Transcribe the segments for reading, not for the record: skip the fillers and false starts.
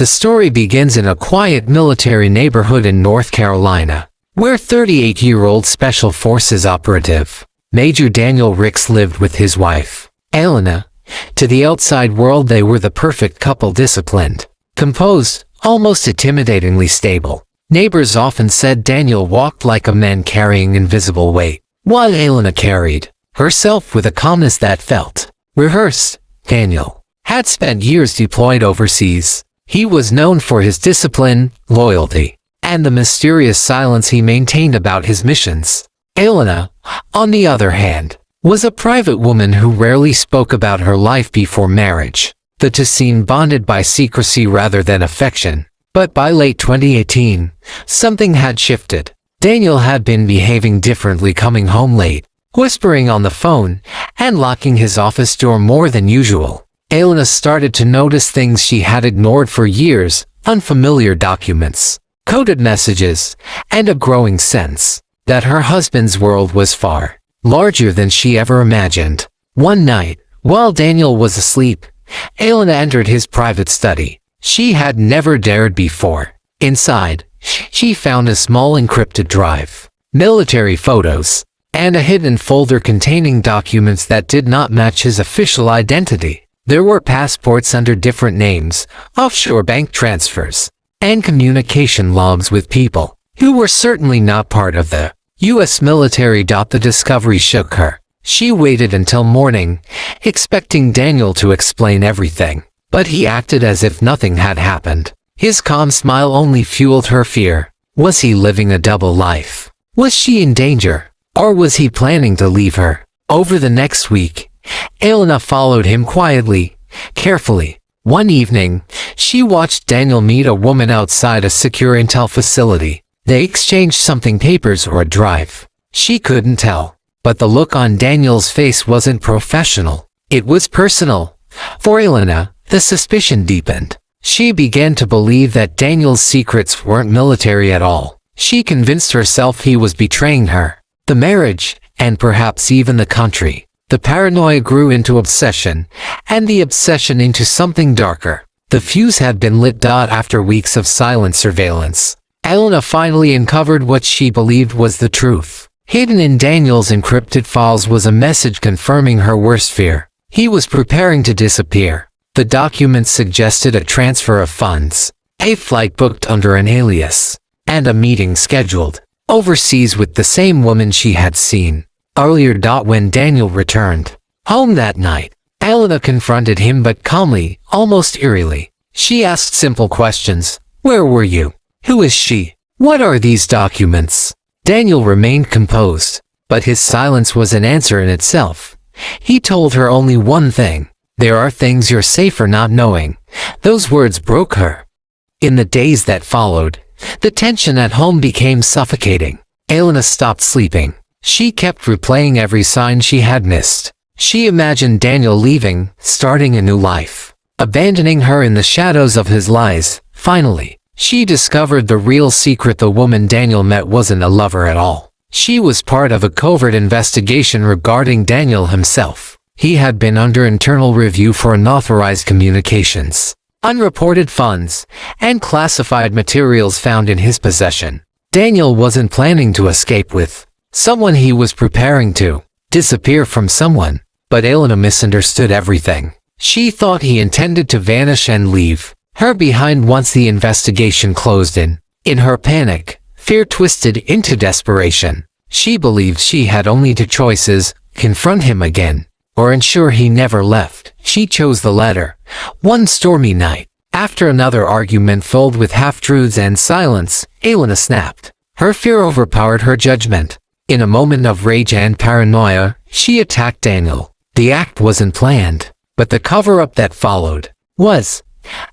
The story begins in a quiet military neighborhood in North Carolina, where 38-year-old Special Forces operative Major Daniel Ricks lived with his wife, Elena. To the outside world they were the perfect couple, disciplined, composed, almost intimidatingly stable. Neighbors often said Daniel walked like a man carrying invisible weight, while Elena carried herself with a calmness that felt rehearsed. Daniel had spent years deployed overseas. He was known for his discipline, loyalty, and the mysterious silence he maintained about his missions. Elena, on the other hand, was a private woman who rarely spoke about her life before marriage. The two seemed bonded by secrecy rather than affection. But by late 2018, something had shifted. Daniel had been behaving differently, coming home late, whispering on the phone, and locking his office door more than usual. Elena started to notice things she had ignored for years: unfamiliar documents, coded messages, and a growing sense that her husband's world was far larger than she ever imagined. One night, while Daniel was asleep, Elena entered his private study. She had never dared before. Inside, she found a small encrypted drive, military photos, and a hidden folder containing documents that did not match his official identity. There were passports under different names, offshore bank transfers, and communication logs with people who were certainly not part of the U.S. military. The discovery shook her. She waited until morning, expecting Daniel to explain everything, but he acted as if nothing had happened. His calm smile only fueled her fear. Was he living a double life? Was she in danger? Or was he planning to leave her? Over the next week, Elena followed him quietly, carefully. One evening, she watched Daniel meet a woman outside a secure intel facility. They exchanged something, papers or a drive. She couldn't tell, but the look on Daniel's face wasn't professional. It was personal. For Elena, the suspicion deepened. She began to believe that Daniel's secrets weren't military at all. She convinced herself he was betraying her, the marriage, and perhaps even the country. The paranoia grew into obsession, and the obsession into something darker. The fuse had been lit. After weeks of silent surveillance, Elena finally uncovered what she believed was the truth. Hidden in Daniel's encrypted files was a message confirming her worst fear. He was preparing to disappear. The documents suggested a transfer of funds, a flight booked under an alias, and a meeting scheduled overseas with the same woman she had seen earlier. When Daniel returned home that night, Elena confronted him, but calmly, almost eerily. She asked simple questions. Where were you? Who is she? What are these documents? Daniel remained composed, but his silence was an answer in itself. He told her only one thing: there are things you're safer not knowing. Those words broke her. In the days that followed, the tension at home became suffocating. Elena stopped sleeping. She kept replaying every sign she had missed. She imagined Daniel leaving, starting a new life, abandoning her in the shadows of his lies. Finally, she discovered the real secret. The woman Daniel met wasn't a lover at all. She was part of a covert investigation regarding Daniel himself. He had been under internal review for unauthorized communications, unreported funds, and classified materials found in his possession. Daniel wasn't planning to escape with someone. He was preparing to disappear from someone. But Elena misunderstood everything. She thought he intended to vanish and leave her behind once the investigation closed in. In her panic, fear twisted into desperation. She believed she had only two choices: confront him again, or ensure he never left. She chose the latter. One stormy night, after another argument filled with half-truths and silence, Elena snapped. Her fear overpowered her judgment. In a moment of rage and paranoia, she attacked Daniel. The act wasn't planned, but the cover-up that followed was.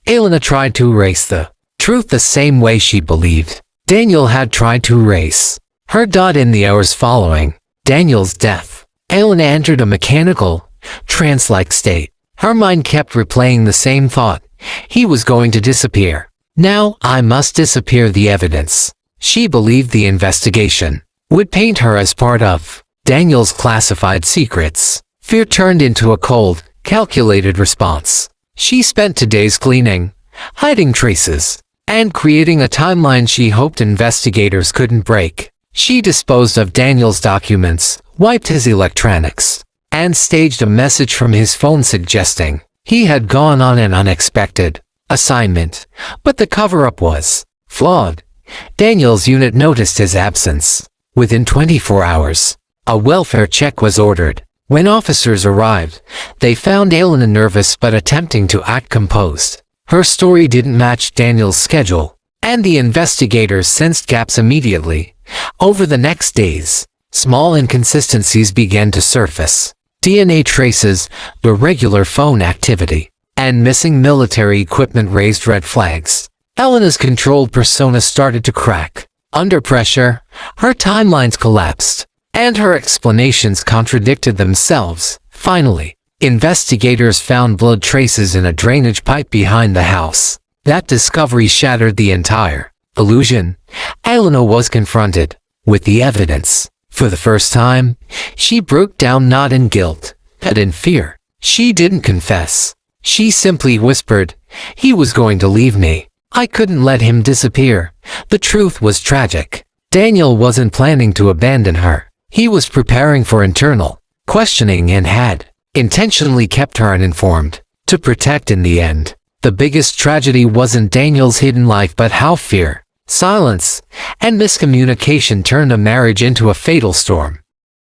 Elena tried to erase the truth the same way she believed Daniel had tried to erase her. In the hours following Daniel's death, Elena entered a mechanical, trance-like state. Her mind kept replaying the same thought: he was going to disappear. Now, I must disappear the evidence. She believed the investigation would paint her as part of Daniel's classified secrets. Fear turned into a cold, calculated response. She spent 2 days cleaning, hiding traces, and creating a timeline she hoped investigators couldn't break. She disposed of Daniel's documents, wiped his electronics, and staged a message from his phone suggesting he had gone on an unexpected assignment, but the cover-up was flawed. Daniel's unit noticed his absence. Within 24 hours, a welfare check was ordered. When officers arrived, they found Elena nervous but attempting to act composed. Her story didn't match Daniel's schedule, and the investigators sensed gaps immediately. Over the next days, small inconsistencies began to surface. DNA traces, irregular phone activity, and missing military equipment raised red flags. Elena's controlled persona started to crack. Under pressure, her timelines collapsed, and her explanations contradicted themselves. Finally, investigators found blood traces in a drainage pipe behind the house. That discovery shattered the entire illusion. Elena was confronted with the evidence. For the first time, she broke down not in guilt, but in fear. She didn't confess. She simply whispered, "He was going to leave me. I couldn't let him disappear." The truth was tragic. Daniel wasn't planning to abandon her. He was preparing for internal questioning and had intentionally kept her uninformed to protect in the end. The biggest tragedy wasn't Daniel's hidden life but how fear, silence, and miscommunication turned a marriage into a fatal storm.